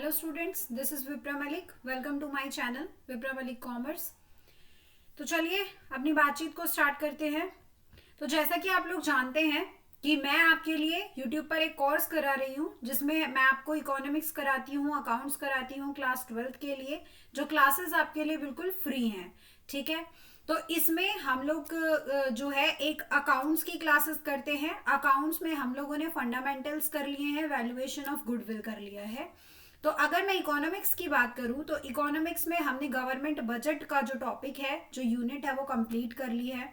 Hello students, this is Vipra Malik. Welcome to my channel Vipra Malik Commerce. तो चलिए अपनी बातचीत को स्टार्ट करते हैं। तो जैसा कि आप लोग जानते हैं कि मैं आपके लिए YouTube पर एक कोर्स करा रही हूँ जिसमें मैं आपको इकोनॉमिक्स कराती हूँ, अकाउंट्स कराती हूँ क्लास 12th के लिए, जो क्लासेस आपके लिए बिल्कुल फ्री हैं। ठीक है, तो इसमें हम लोग जो है एक अकाउंट्स की क्लासेस करते हैं। अकाउंट्स में हम लोगों ने फंडामेंटल्स कर लिए हैं, वैल्यूएशन ऑफ गुडविल कर लिया है। तो अगर मैं इकोनॉमिक्स की बात करूं तो इकोनॉमिक्स में हमने गवर्नमेंट बजट का जो टॉपिक है, जो यूनिट है, वो कंप्लीट कर ली है।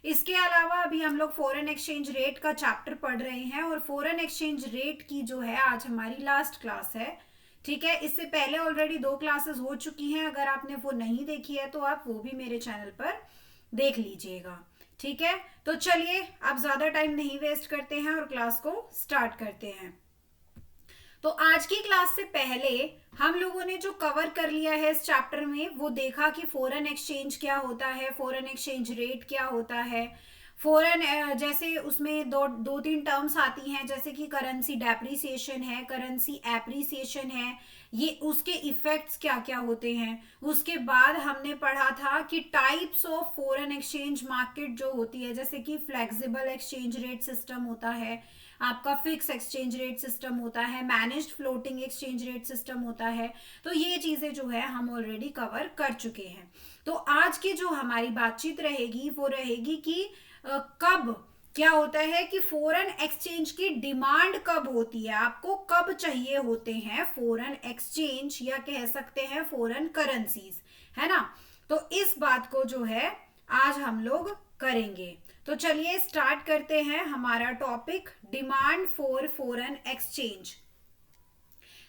इसके अलावा अभी हम लोग फॉरेन एक्सचेंज रेट का चैप्टर पढ़ रहे हैं और फॉरेन एक्सचेंज रेट की जो है आज हमारी लास्ट क्लास है। ठीक है, इससे पहले ऑलरेडी 2 क्लासेस हो चुकी हैं। अगर आपने वो नहीं देखी है तो आप वो भी मेरे चैनल पर देख लीजिएगा। ठीक है, तो चलिए अब ज्यादा टाइम नहीं वेस्ट करते हैं और क्लास को स्टार्ट करते हैं। तो आज की क्लास से पहले हम लोगों ने जो कवर कर लिया है इस चैप्टर में, वो देखा कि फॉरेन एक्सचेंज क्या होता है, फॉरेन एक्सचेंज रेट क्या होता है, फॉरेन जैसे उसमें दो तीन टर्म्स आती हैं, जैसे कि करेंसी डेप्रिसिएशन है, करेंसी एप्रिसिएशन है, ये उसके इफेक्ट्स क्या क्या होते हैं। उसके बाद हमने पढ़ा था कि types of foreign exchange market जो होती है, जैसे कि फ्लेक्सिबल एक्सचेंज रेट सिस्टम होता है, आपका फिक्स एक्सचेंज रेट सिस्टम होता है, managed floating exchange rate system होता है। तो ये चीजें जो है हम ऑलरेडी कवर कर चुके हैं। तो आज की जो हमारी बातचीत रहेगी वो रहेगी कि कब क्या होता है कि फॉरेन एक्सचेंज की डिमांड कब होती है, आपको कब चाहिए होते हैं फॉरेन एक्सचेंज, या कह सकते हैं फॉरेन करेंसीज, है ना। तो इस बात को जो है आज हम लोग करेंगे। तो चलिए स्टार्ट करते हैं हमारा topic, demand for foreign exchange.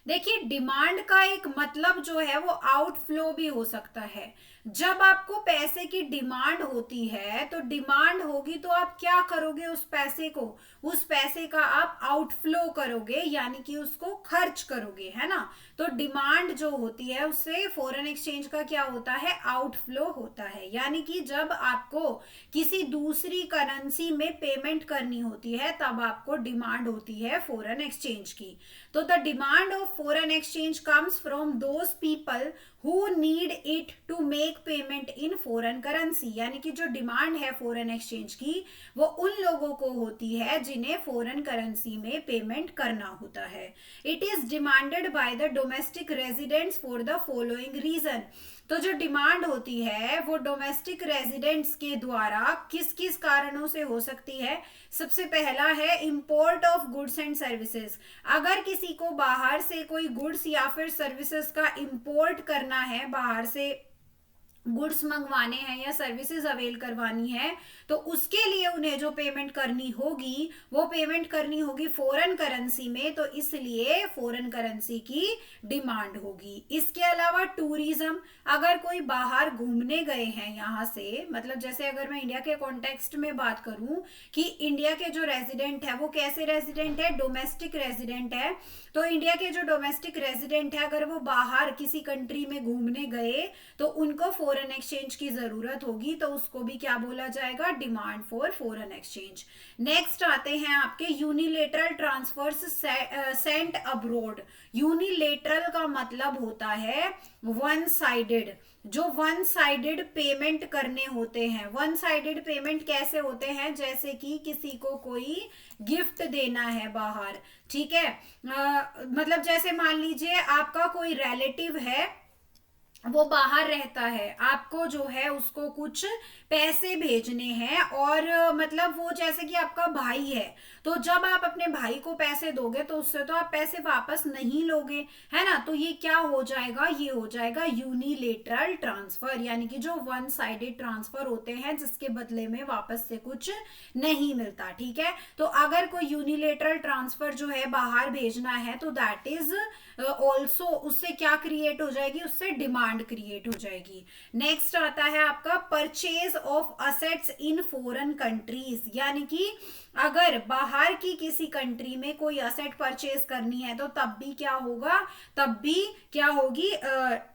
देखिए, डिमांड का एक मतलब जो है वो आउटफ्लो भी हो सकता है। जब आपको पैसे की डिमांड होती है तो डिमांड होगी तो आप क्या करोगे, उस पैसे को, उस पैसे का आप आउटफ्लो करोगे, यानी कि उसको खर्च करोगे, है ना। तो डिमांड जो होती है उससे फॉरेन एक्सचेंज का क्या होता है, आउटफ्लो होता है। यानी कि जब आपको किसी दूसरी करेंसी में पेमेंट करनी होती है तब आपको डिमांड होती है फॉरेन एक्सचेंज की। तो the demand of foreign exchange comes from those people who need it to make payment in foreign currency. यानी कि जो डिमांड है फॉरेन एक्सचेंज की वो उन लोगों को होती है जिन्हें फॉरेन करेंसी में पेमेंट करना होता है। It is demanded by the domestic residents for the following reason. तो जो डिमांड होती है वो डोमेस्टिक रेजिडेंट्स के द्वारा किस किस कारणों से हो सकती है। सबसे पहला है import of goods and services. अगर किसी को बाहर से कोई गुड्स या फिर सर्विसेज का इंपोर्ट करना है, बाहर से गुड्स मंगवाने हैं या सर्विसेज अवेल करवानी है, तो उसके लिए उन्हें जो पेमेंट करनी होगी वो पेमेंट करनी होगी फॉरेन करेंसी में, तो इसलिए फॉरेन करेंसी की डिमांड होगी। इसके अलावा टूरिज्म, अगर कोई बाहर घूमने गए हैं यहाँ से, मतलब जैसे अगर मैं इंडिया के कॉन्टेक्स्ट में बात करूं कि इंडिया के जो रेजिडेंट है वो कैसे रेजिडेंट है, डोमेस्टिक रेजिडेंट है। तो इंडिया के जो डोमेस्टिक रेजिडेंट है अगर वो बाहर किसी कंट्री में घूमने गए तो उनको फॉरेन एक्सचेंज की जरूरत होगी, तो उसको भी क्या बोला जाएगा, demand for foreign exchange. Next आते हैं आपके unilateral transfers sent abroad. Unilateral का मतलब होता है वन साइडेड, जो वन साइडेड पेमेंट करने होते हैं। वन साइडेड पेमेंट कैसे होते हैं, जैसे कि किसी को कोई गिफ्ट देना है बाहर, ठीक है, मतलब जैसे मान लीजिए आपका कोई रिलेटिव है, वो बाहर रहता है, आपको जो है उसको कुछ पैसे भेजने हैं, और मतलब वो जैसे कि आपका भाई है, तो जब आप अपने भाई को पैसे दोगे तो उससे तो आप पैसे वापस नहीं लोगे, है ना। तो ये क्या हो जाएगा, ये हो जाएगा यूनिलेटरल ट्रांसफर, यानी कि जो वन साइडेड ट्रांसफर होते हैं जिसके बदले में वापस से कुछ नहीं मिलता। ठीक है, तो अगर कोई यूनिलेटरल ट्रांसफर जो है बाहर भेजना है तो दैट इज ऑल्सो, उससे क्या क्रिएट हो जाएगी, उससे डिमांड क्रिएट हो जाएगी। नेक्स्ट आता है आपका purchase of assets in foreign countries, यानी कि अगर बाहर की किसी कंट्री में कोई असेट परचेज करनी है तो तब भी क्या होगा, तब भी क्या होगी,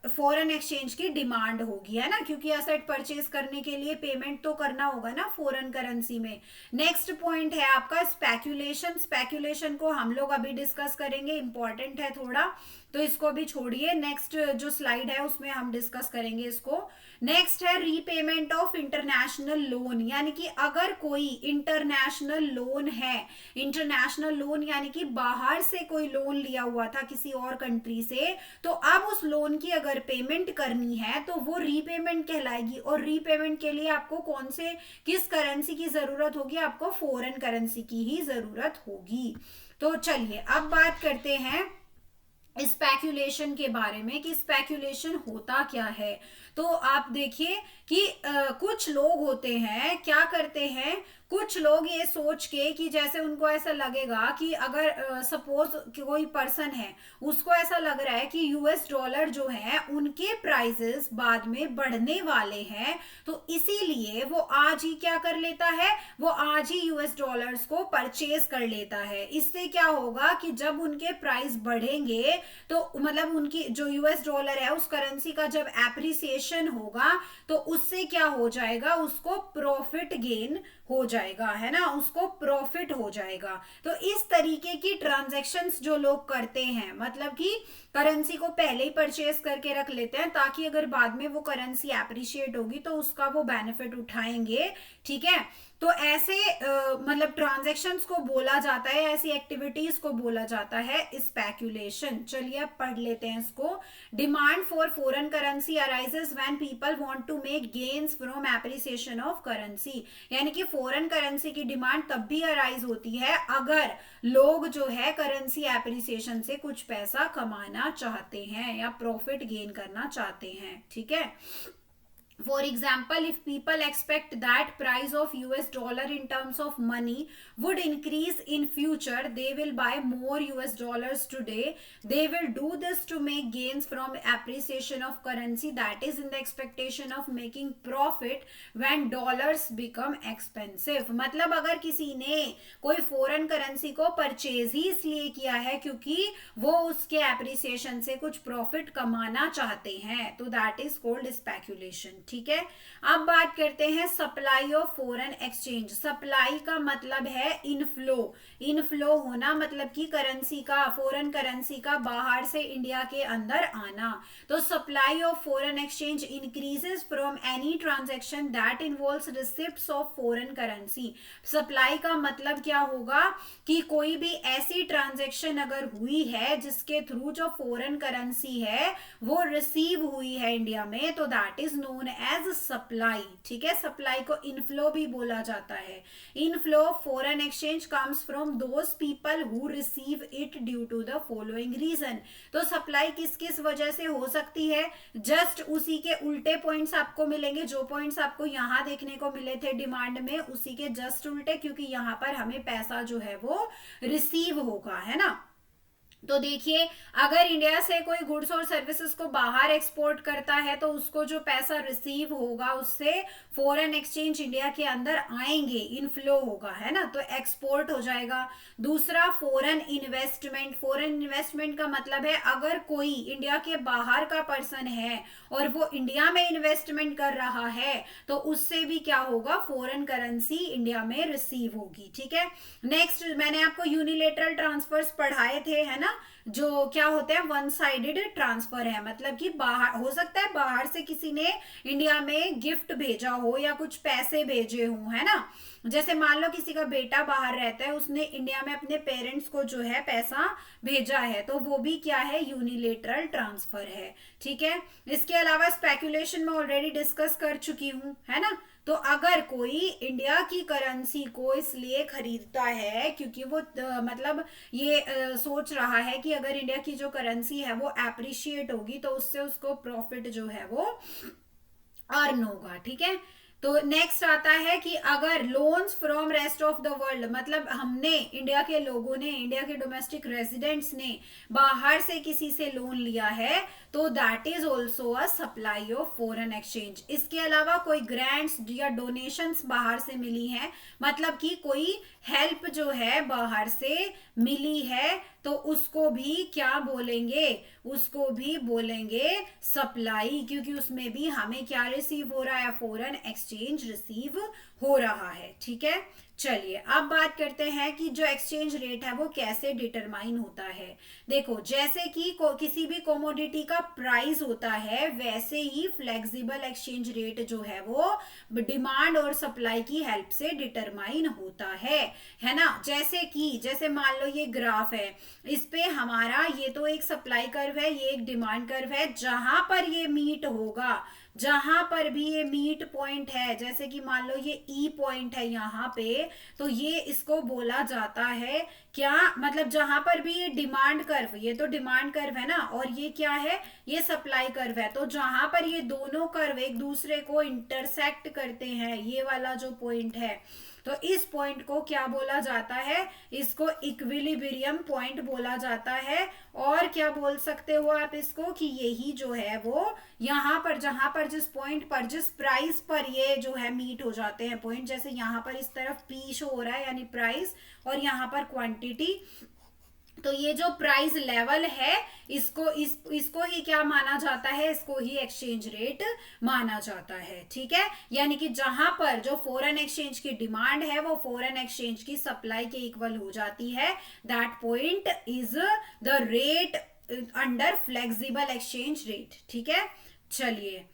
फॉरेन एक्सचेंज की डिमांड होगी, है ना, क्योंकि असेट परचेज करने के लिए पेमेंट तो करना होगा ना फॉरेन करेंसी में। नेक्स्ट पॉइंट है आपका स्पेक्यूलेशन। स्पेक्यूलेशन को हम लोग अभी डिस्कस करेंगे, इंपॉर्टेंट है थोड़ा, तो इसको भी छोड़िए, नेक्स्ट जो स्लाइड है उसमें हम डिस्कस करेंगे इसको। नेक्स्ट है रीपेमेंट ऑफ इंटरनेशनल लोन, यानी कि अगर कोई इंटरनेशनल लोन है, इंटरनेशनल लोन यानी कि बाहर से कोई लोन लिया हुआ था किसी और कंट्री से, तो अब उस लोन की अगर पेमेंट करनी है तो वो रीपेमेंट कहलाएगी। और रीपेमेंट के लिए आपको कौन से, किस करेंसी की जरूरत होगी, आपको फॉरेन करेंसी की ही जरूरत होगी। तो चलिए अब बात करते हैं स्पेक्यूलेशन के बारे में कि स्पेक्यूलेशन होता क्या है। तो आप देखिए कि कुछ लोग होते हैं, क्या करते हैं, कुछ लोग ये सोच के कि जैसे उनको ऐसा लगेगा कि अगर सपोज कोई पर्सन है, उसको ऐसा लग रहा है कि यूएस डॉलर जो है उनके प्राइसेस बाद में बढ़ने वाले हैं, तो इसीलिए वो आज ही क्या कर लेता है, वो आज ही यूएस डॉलर्स को परचेज कर लेता है। इससे क्या होगा कि जब उनके प्राइस बढ़ेंगे तो मतलब उनकी जो यूएस डॉलर है उस करेंसी का जब एप्रिसिएशन होगा तो उससे क्या हो जाएगा, उसको प्रॉफिट गेन हो जाएगा, है ना, उसको प्रॉफिट हो जाएगा। तो इस तरीके की ट्रांजैक्शंस जो लोग करते हैं, मतलब कि करेंसी को पहले ही परचेज करके रख लेते हैं ताकि अगर बाद में वो करेंसी एप्रिशिएट होगी तो उसका वो बेनिफिट उठाएंगे, ठीक है। तो ऐसे मतलब ट्रांजैक्शंस को बोला जाता है, ऐसी एक्टिविटीज को बोला जाता है स्पेक्यूलेशन। चलिए अब पढ़ लेते हैं इसको। Demand for foreign currency arises when people want to make gains from appreciation of currency, यानी कि फॉरेन करेंसी की डिमांड तब भी अराइज होती है अगर लोग जो है करेंसी एप्रिसिएशन से कुछ पैसा कमाना चाहते हैं या प्रॉफिट गेन करना चाहते हैं, ठीक है। For example, if people expect that price of US dollar in terms of money would increase in future, they will buy more US dollars today. They will do this to make gains from appreciation of currency, that is in the expectation of making profit when dollars become expensive. मतलब अगर किसी ने कोई foreign currency को purchase ही इसलिए किया है क्योंकि वो उसके एप्रिसिएशन से कुछ प्रॉफिट कमाना चाहते हैं, तो दैट इज कॉल्ड स्पेक्यूलेशन, ठीक है। अब बात करते हैं supply of foreign exchange. Supply का मतलब है इनफ्लो, इनफ्लो होना, मतलब कि करेंसी का, फॉरेन करेंसी का बाहर से इंडिया के अंदर आना। तो supply of foreign exchange increases from any transaction that involves receipts of foreign currency. Supply का मतलब क्या होगा कि कोई भी ऐसी ट्रांजैक्शन अगर हुई है जिसके थ्रू जो फॉरेन करेंसी है वो रिसीव हुई है इंडिया में, तो that is known as supply, ठीक है। सप्लाई को इनफ्लो भी बोला जाता है। Inflow of foreign exchange comes from those people who receive it due to the following reason. तो सप्लाई किस किस वजह से हो सकती है, जस्ट उसी के उल्टे पॉइंट्स आपको मिलेंगे, जो पॉइंट्स आपको यहाँ देखने को मिले थे डिमांड में, उसी के जस्ट उल्टे, क्योंकि यहाँ पर हमें पैसा जो है वो रिसीव होगा, है ना। तो देखिए अगर इंडिया से कोई गुड्स और सर्विसेज को बाहर एक्सपोर्ट करता है तो उसको जो पैसा रिसीव होगा उससे फॉरेन एक्सचेंज इंडिया के अंदर आएंगे, इनफ्लो होगा, है ना, तो एक्सपोर्ट हो जाएगा। दूसरा फॉरेन इन्वेस्टमेंट। फॉरेन इन्वेस्टमेंट का मतलब है अगर कोई इंडिया के बाहर का पर्सन है और वो इंडिया में इन्वेस्टमेंट कर रहा है तो उससे भी क्या होगा, फॉरेन करेंसी इंडिया में रिसीव होगी, ठीक है। नेक्स्ट मैंने आपको यूनिलेटरल ट्रांसफर्स पढ़ाए थे, है ना, जो क्या होते हैं वन साइडेड ट्रांसफर है, मतलब कि बाहर हो सकता है, बाहर से किसी ने इंडिया में गिफ्ट भेजा हो या कुछ पैसे भेजे हो, है ना। जैसे मान लो किसी का बेटा बाहर रहता है, उसने इंडिया में अपने पेरेंट्स को जो है पैसा भेजा है, तो वो भी क्या है, यूनिलेटरल ट्रांसफर है, ठीक है। इसके अलावा स्पेक्यूलेशन में ऑलरेडी डिस्कस कर चुकी हूं, है ना। तो अगर कोई इंडिया की करेंसी को इसलिए खरीदता है क्योंकि वो मतलब ये सोच रहा है कि अगर इंडिया की जो करेंसी है वो एप्रिशिएट होगी तो उससे उसको प्रॉफिट जो है वो अर्न होगा, ठीक है। तो नेक्स्ट आता है कि अगर loans from rest of the world, मतलब हमने इंडिया के लोगों ने, इंडिया के डोमेस्टिक रेजिडेंट्स ने बाहर से किसी से लोन लिया है तो that is also a supply of foreign exchange. इसके अलावा कोई ग्रांट्स या डोनेशंस बाहर से मिली हैं, मतलब कि कोई हेल्प जो है बाहर से मिली है तो उसको भी क्या बोलेंगे, उसको भी बोलेंगे सप्लाई, क्योंकि उसमें भी हमें क्या रिसीव हो रहा है, फॉरेन एक्सचेंज रिसीव हो रहा है। ठीक है, चलिए अब बात करते हैं कि जो एक्सचेंज रेट है वो कैसे डिटरमाइन होता है। देखो जैसे कि किसी भी कमोडिटी का प्राइस होता है वैसे ही फ्लेक्सिबल एक्सचेंज रेट जो है वो डिमांड और सप्लाई की हेल्प से डिटरमाइन होता है ना। जैसे मान लो ये ग्राफ है, इस पे हमारा ये तो एक सप्लाई कर्व है, ये एक डिमांड कर्व है, जहां पर ये मीट होगा, जहां पर भी ये मीट पॉइंट है, जैसे कि मान लो ये ई पॉइंट है यहाँ पे, तो ये इसको बोला जाता है क्या, मतलब जहां पर भी ये डिमांड कर्व, ये तो डिमांड कर्व है ना, और ये क्या है, ये सप्लाई कर्व है, तो जहां पर ये दोनों कर्व एक दूसरे को इंटरसेक्ट करते हैं, ये वाला जो पॉइंट है, तो इस पॉइंट को क्या बोला जाता है, इसको इक्विलिब्रियम पॉइंट बोला जाता है। और क्या बोल सकते हो आप इसको कि यही जो है वो यहाँ पर, जहां पर जिस पॉइंट पर, जिस प्राइस पर ये जो है मीट हो जाते हैं पॉइंट, जैसे यहाँ पर इस तरफ पी शो हो रहा है यानी प्राइस, और यहाँ पर क्वांटिटी, तो ये जो प्राइस लेवल है इसको ही क्या माना जाता है, इसको ही एक्सचेंज रेट माना जाता है। ठीक है, यानी कि जहां पर जो फॉरेन एक्सचेंज की डिमांड है वो फॉरेन एक्सचेंज की सप्लाई के इक्वल हो जाती है, that point is the rate under flexible exchange rate. ठीक है, चलिए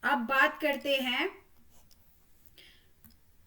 अब बात करते हैं,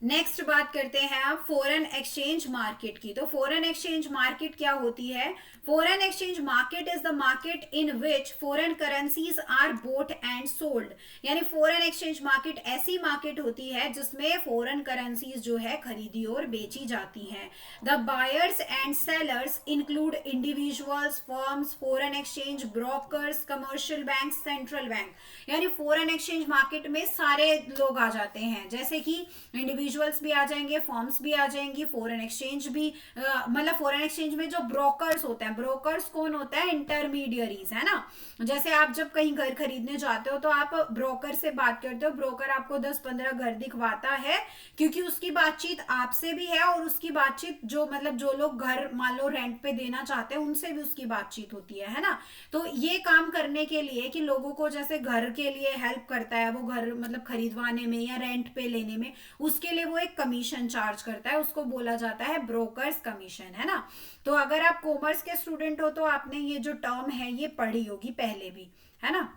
नेक्स्ट बात करते हैं आप फॉरेन एक्सचेंज मार्केट की। तो फॉरेन एक्सचेंज मार्केट क्या होती है, foreign exchange market is the market in which foreign currencies are bought and sold, यानी फॉरेन एक्सचेंज मार्केट ऐसी मार्केट होती है जिसमें फॉरेन करेंसीज जो है खरीदी और बेची जाती हैं। The buyers and sellers include individuals, firms, foreign exchange brokers, commercial bank, central bank, यानी फॉरेन एक्सचेंज मार्केट में सारे लोग आ जाते हैं, जैसे कि इंडिविजुअल्स भी आ जाएंगे, फर्म्स भी आ जाएंगी, फॉरेन एक्सचेंज भी, मतलब फॉरेन एक्सचेंज में जो ब्रोकर्स होते हैं, ब्रोकर्स कौन होता है, इंटरमीडियरीज, है ना। जैसे आप जब कहीं घर खरीदने जाते हो तो आप ब्रोकर से बात करते हो, ब्रोकर आपको 10-15 घर दिखवाता है, क्योंकि उसकी बातचीत आपसे भी है और उसकी बातचीत जो मतलब जो लोग घर मान लो रेंट पे देना चाहते हैं उनसे भी उसकी बातचीत होती है ना। तो ये काम करने के लिए कि लोगों को जैसे घर के लिए हेल्प करता है, वो घर मतलब खरीदवाने में या रेंट पे लेने में, उसके लिए वो एक कमीशन चार्ज करता है, उसको बोला जाता है ब्रोकर्स कमीशन, है ना। तो अगर आप कॉमर्स के स्टूडेंट हो तो आपने ये जो टर्म है ये पढ़ी होगी पहले भी, है ना।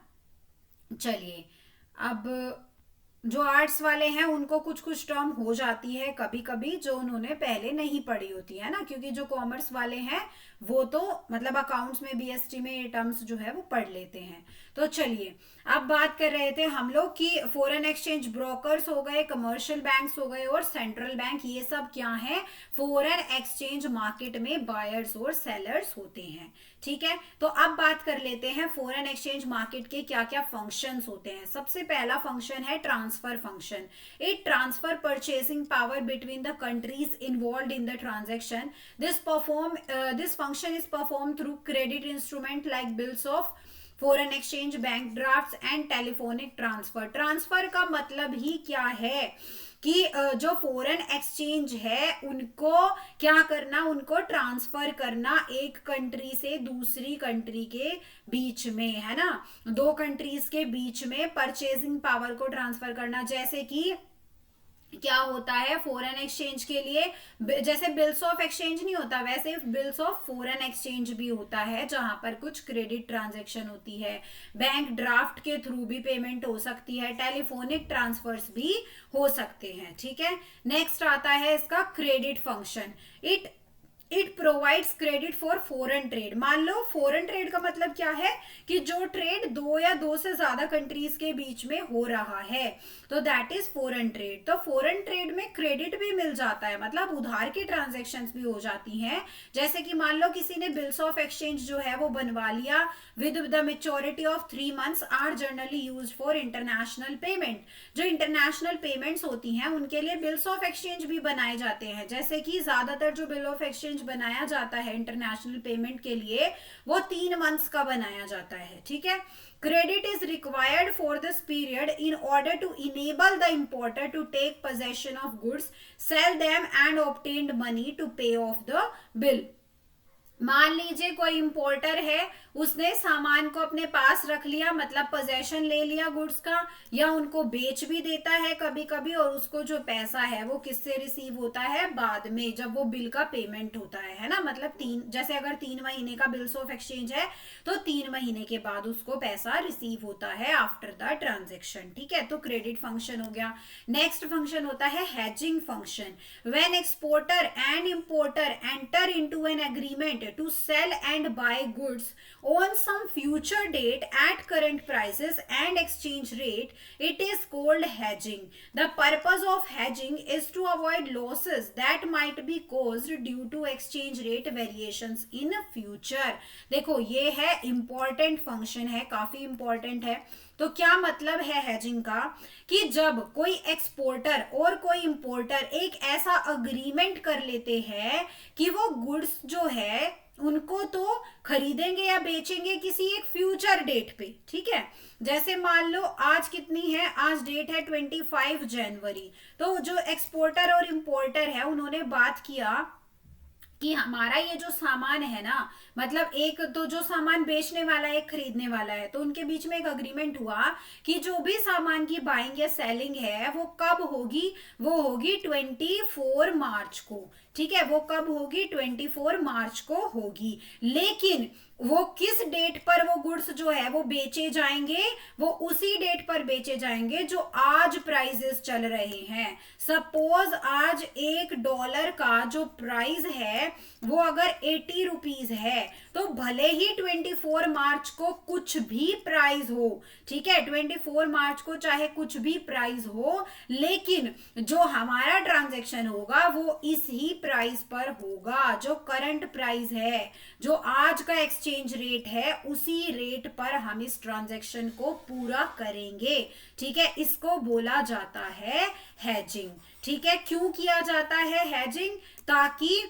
चलिए अब जो आर्ट्स वाले हैं उनको कुछ कुछ टर्म हो जाती है कभी कभी जो उन्होंने पहले नहीं पढ़ी होती है ना, क्योंकि जो कॉमर्स वाले हैं वो तो मतलब अकाउंट्स में, बीएसटी में ये टर्म्स जो है वो पढ़ लेते हैं। तो चलिए अब बात कर रहे थे हम लोग कि फॉरेन एक्सचेंज ब्रोकर्स हो गए, कमर्शियल बैंक्स हो गए और सेंट्रल बैंक, ये सब क्या है, फॉरेन एक्सचेंज मार्केट में बायर्स और सेलर्स होते हैं। ठीक है, तो अब बात कर लेते हैं फॉरेन एक्सचेंज मार्केट के क्या क्या फंक्शंस होते हैं। सबसे पहला फंक्शन है transfer function. It transfer purchasing power between the countries involved in the transaction. This function is perform through credit instrument like bills of foreign exchange, bank drafts and telephonic transfer. Transfer का मतलब ही क्या है कि जो foreign exchange है उनको क्या करना, उनको ट्रांसफर करना एक कंट्री से दूसरी कंट्री के बीच में, है ना, दो कंट्रीज के बीच में परचेजिंग पावर को ट्रांसफर करना। जैसे कि क्या होता है फॉरेन एक्सचेंज के लिए, जैसे बिल्स ऑफ एक्सचेंज नहीं होता वैसे बिल्स ऑफ फॉरेन एक्सचेंज भी होता है, जहां पर कुछ क्रेडिट ट्रांजैक्शन होती है। बैंक ड्राफ्ट के थ्रू भी पेमेंट हो सकती है, टेलीफोनिक ट्रांसफर्स भी हो सकते हैं। ठीक है, नेक्स्ट आता है इसका credit function. It provides credit for foreign trade. मान लो फॉरेन ट्रेड का मतलब क्या है कि जो ट्रेड दो या दो से ज्यादा कंट्रीज के बीच में हो रहा है, तो दैट इज फॉरेन ट्रेड। तो फॉरेन ट्रेड में क्रेडिट भी मिल जाता है, मतलब उधार की ट्रांजैक्शंस भी हो जाती हैं। जैसे कि मान लो किसी ने बिल्स ऑफ एक्सचेंज जो है वो बनवा लिया with the maturity of 3 months are generally use for international payment. जो इंटरनेशनल पेमेंट्स होती हैं उनके लिए बिल्स ऑफ एक्सचेंज भी बनाए जाते हैं। जैसे कि ज्यादातर जो बिल ऑफ एक्सचेंज एक्सचेंज बनाया जाता है इंटरनेशनल पेमेंट के लिए वो 3 मंथ्स का बनाया जाता है, ठीक है। Credit is required for this period in order to enable the importer to take possession of goods, sell them and obtained money to pay off the bill. मान लीजिए कोई इंपोर्टर है, उसने सामान को अपने पास रख लिया, मतलब पोजेशन ले लिया गुड्स का, या उनको बेच भी देता है कभी कभी, और उसको जो पैसा है वो किससे रिसीव होता है, बाद में जब वो बिल का पेमेंट होता है ना। मतलब जैसे अगर 3 महीने का बिल्स ऑफ एक्सचेंज है तो 3 महीने के बाद उसको पैसा रिसीव होता है आफ्टर द ट्रांजेक्शन, ठीक है। तो क्रेडिट फंक्शन हो गया। नेक्स्ट फंक्शन होता है hedging function. When exporter and importer enter into an agreement to sell and buy goods on some future date at current prices and exchange rate, it is called hedging. The purpose of hedging is to avoid losses that might be caused due to exchange rate variations in future. देखो ये है important function है, काफी important है। तो क्या मतलब है हैजिंग का, कि जब कोई एक्सपोर्टर और कोई इंपोर्टर एक ऐसा अग्रीमेंट कर लेते हैं कि वो गुड्स जो है उनको तो खरीदेंगे या बेचेंगे किसी एक फ्यूचर डेट पे, ठीक है। जैसे मान लो आज कितनी है, आज डेट है 25 जनवरी। तो जो एक्सपोर्टर और इंपोर्टर है उन्होंने बात किया कि हमारा ये जो सामान है ना, मतलब एक तो जो सामान बेचने वाला है, एक खरीदने वाला है, तो उनके बीच में एक अग्रीमेंट हुआ कि जो भी सामान की बाइंग या सेलिंग है वो कब होगी, वो होगी 24 मार्च को, ठीक है। वो कब होगी, 24 मार्च को होगी। लेकिन वो किस डेट पर वो गुड्स जो है वो बेचे जाएंगे, वो उसी डेट पर बेचे जाएंगे जो आज प्राइसेस चल रहे हैं। सपोज आज $1 का जो प्राइस है वो अगर 80 रुपीज है, तो भले ही 24 मार्च को कुछ भी प्राइस हो, ठीक है, 24 मार्च को चाहे कुछ भी प्राइस हो, लेकिन जो हमारा ट्रांजैक्शन होगा वो इस ही प्राइस पर होगा। जो करंट प्राइस है, जो आज का एक्सचेंज रेट है, उसी रेट पर हम इस ट्रांजैक्शन को पूरा करेंगे, ठीक है। इसको बोला जाता है हेजिंग, ठीक है। क्यों किया जाता है हेजिंग, ताकि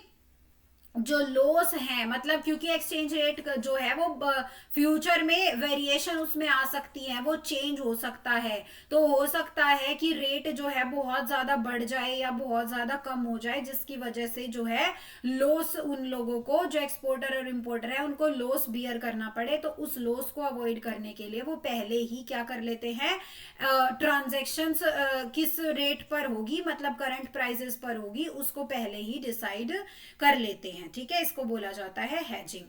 जो लॉस है, मतलब क्योंकि एक्सचेंज रेट जो है वो फ्यूचर में वेरिएशन उसमें आ सकती है, वो चेंज हो सकता है। तो हो सकता है कि रेट जो है बहुत ज्यादा बढ़ जाए या बहुत ज्यादा कम हो जाए, जिसकी वजह से जो है लॉस उन लोगों को, जो एक्सपोर्टर और इंपोर्टर है, उनको लॉस बियर करना पड़े। तो उस लॉस को अवॉइड करने के लिए वो पहले ही क्या कर लेते हैं, ट्रांजेक्शंस किस रेट पर होगी, मतलब करंट प्राइसेस पर होगी, उसको पहले ही डिसाइड कर लेते हैं, ठीक है। इसको बोला जाता है हेजिंग।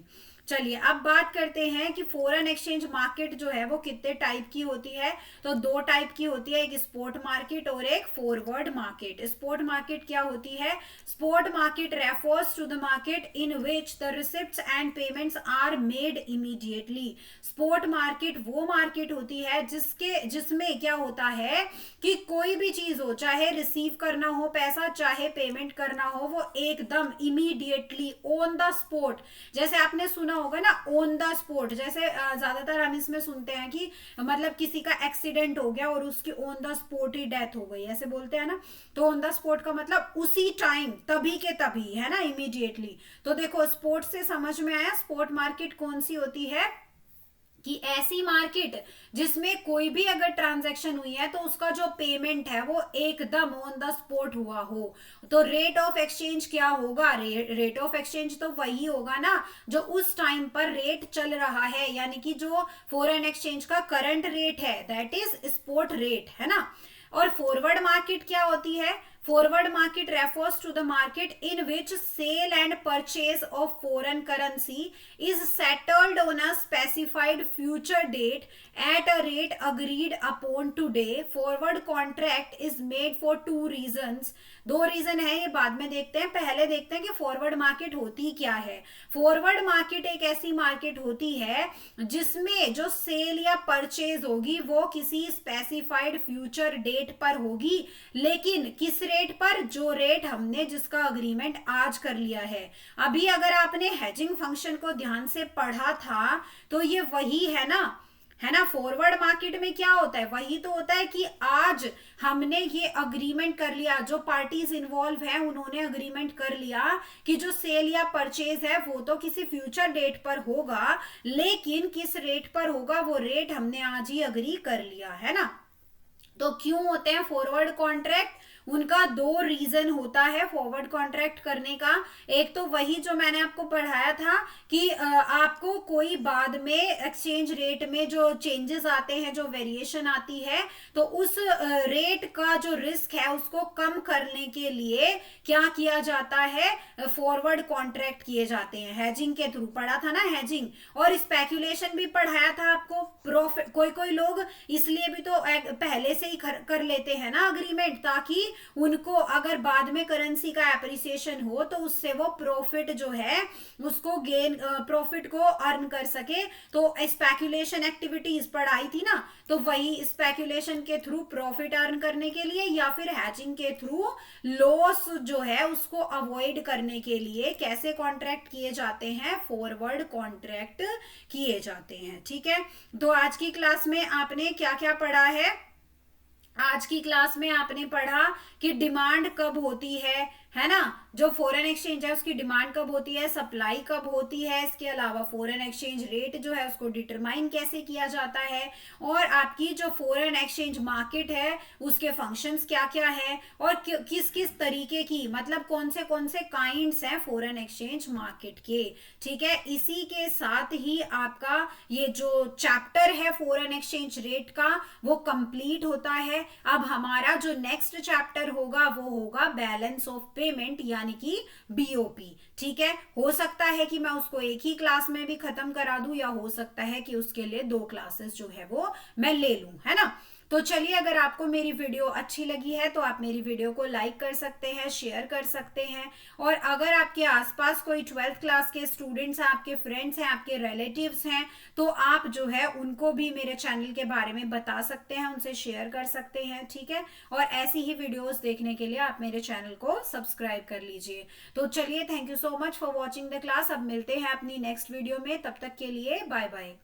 चलिए अब बात करते हैं कि फॉरेन एक्सचेंज मार्केट जो है वो कितने टाइप की होती है। तो 2 टाइप की होती है, एक स्पॉट मार्केट और एक फॉरवर्ड मार्केट। स्पॉट मार्केट क्या होती है, spot market refers to the market in which the receipts and payments are made immediately. Spot market वो मार्केट होती है जिसमें क्या होता है कि कोई भी चीज हो, चाहे रिसीव करना हो पैसा, चाहे पेमेंट करना हो, वो एकदम इमीडिएटली ऑन द स्पॉट, जैसे आपने सुना होगा ना ऑन द स्पॉट, जैसे ज्यादातर हम इसमें सुनते हैं कि मतलब किसी का एक्सीडेंट हो गया और उसकी on the spot he death हो गई, ऐसे बोलते हैं ना। तो ऑन द स्पॉट का मतलब उसी टाइम, तभी के तभी, है ना, इमीडिएटली। तो देखो स्पॉट से समझ में आया स्पॉट मार्केट कौन सी होती है, कि ऐसी मार्केट जिसमें कोई भी अगर ट्रांजैक्शन हुई है तो उसका जो पेमेंट है वो एकदम ऑन द स्पॉट हुआ हो। तो रेट ऑफ एक्सचेंज क्या होगा, रेट ऑफ एक्सचेंज तो वही होगा ना जो उस टाइम पर रेट चल रहा है, यानी कि जो फॉरेन एक्सचेंज का करंट रेट है, दैट इज स्पॉट रेट, है ना। और फॉरवर्ड मार्केट क्या होती है, forward market refers to the market in which sale and purchase of foreign currency is settled on a specified future date at a rate agreed upon today. Forward contract is made for 2 reasons. 2 reason है, ये बाद में देखते हैं। पहले देखते हैं कि फॉरवर्ड मार्केट होती क्या है। फॉरवर्ड मार्केट एक ऐसी मार्केट होती है जिसमें जो सेल या परचेज होगी वो किसी स्पेसिफाइड फ्यूचर डेट पर होगी, लेकिन किस रेट पर, जो रेट हमने जिसका अग्रीमेंट आज कर लिया है। अभी अगर आपने हेजिंग फंक्शन को ध्यान से पढ़ा था तो ये वही है ना, है ना। फॉरवर्ड मार्केट में क्या होता है, वही तो होता है कि आज हमने ये अग्रीमेंट कर लिया, जो पार्टीज इन्वॉल्व है उन्होंने अग्रीमेंट कर लिया कि जो सेल या परचेज है वो तो किसी फ्यूचर डेट पर होगा, लेकिन किस रेट पर होगा वो रेट हमने आज ही अग्री कर लिया, है ना। तो क्यों होते हैं फॉरवर्ड कॉन्ट्रैक्ट, उनका दो रीजन होता है फॉरवर्ड कॉन्ट्रैक्ट करने का। एक तो वही जो मैंने आपको पढ़ाया था कि आपको कोई बाद में एक्सचेंज रेट में जो चेंजेस आते हैं, जो वेरिएशन आती है, तो उस रेट का जो रिस्क है उसको कम करने के लिए क्या किया जाता है, फॉरवर्ड कॉन्ट्रैक्ट किए जाते हैं हेजिंग के थ्रू। पढ़ा था ना हेजिंग, और स्पेक्यूलेशन भी पढ़ाया था आपको। प्रॉफिट कोई कोई लोग इसलिए भी तो पहले से ही कर लेते हैं ना अग्रीमेंट, ताकि उनको अगर बाद में करेंसी का एप्रिसिएशन हो तो उससे वो प्रॉफिट जो है उसको गेन, प्रॉफिट को अर्न कर सके। तो स्पेक्यूलेशन एक्टिविटीज पढ़ाई थी ना, तो वही स्पेक्यूलेशन के थ्रू प्रॉफिट अर्न करने के लिए या फिर हैजिंग के थ्रू लॉस जो है उसको अवॉइड करने के लिए कैसे कॉन्ट्रैक्ट किए जाते हैं, फॉरवर्ड कॉन्ट्रैक्ट किए जाते हैं। ठीक है, तो आज की क्लास में आपने क्या क्या पढ़ा है, आज की क्लास में आपने पढ़ा कि डिमांड कब होती है ना, जो फॉरेन एक्सचेंज है उसकी डिमांड कब होती है, सप्लाई कब होती है, इसके अलावा फॉरेन एक्सचेंज रेट जो है उसको डिटरमाइन कैसे किया जाता है, और आपकी जो फॉरेन एक्सचेंज मार्केट है उसके फंक्शंस क्या क्या है, और किस किस तरीके की, मतलब कौन से काइंड्स हैं फॉरेन एक्सचेंज मार्केट के। ठीक है, इसी के साथ ही आपका ये जो चैप्टर है फॉरेन एक्सचेंज रेट का वो कंप्लीट होता है। अब हमारा जो नेक्स्ट चैप्टर होगा वो होगा बैलेंस ऑफ पेमेंट, यानी कि बीओपी। ठीक है, हो सकता है कि मैं उसको एक ही क्लास में भी खत्म करा दूं, या हो सकता है कि उसके लिए 2 क्लासेस जो है वो मैं ले लूं, है ना। तो चलिए, अगर आपको मेरी वीडियो अच्छी लगी है तो आप मेरी वीडियो को लाइक कर सकते हैं, शेयर कर सकते हैं, और अगर आपके आसपास कोई 12th क्लास के स्टूडेंट्स हैं, आपके फ्रेंड्स हैं, आपके रिलेटिव्स हैं, तो आप जो है उनको भी मेरे चैनल के बारे में बता सकते हैं, उनसे शेयर कर सकते हैं। ठीक है, और ऐसी ही वीडियोस देखने के लिए आप मेरे चैनल को सब्सक्राइब कर लीजिए। तो चलिए, thank you so much for watching the class. अब मिलते हैं अपनी नेक्स्ट वीडियो में, तब तक के लिए बाय बाय।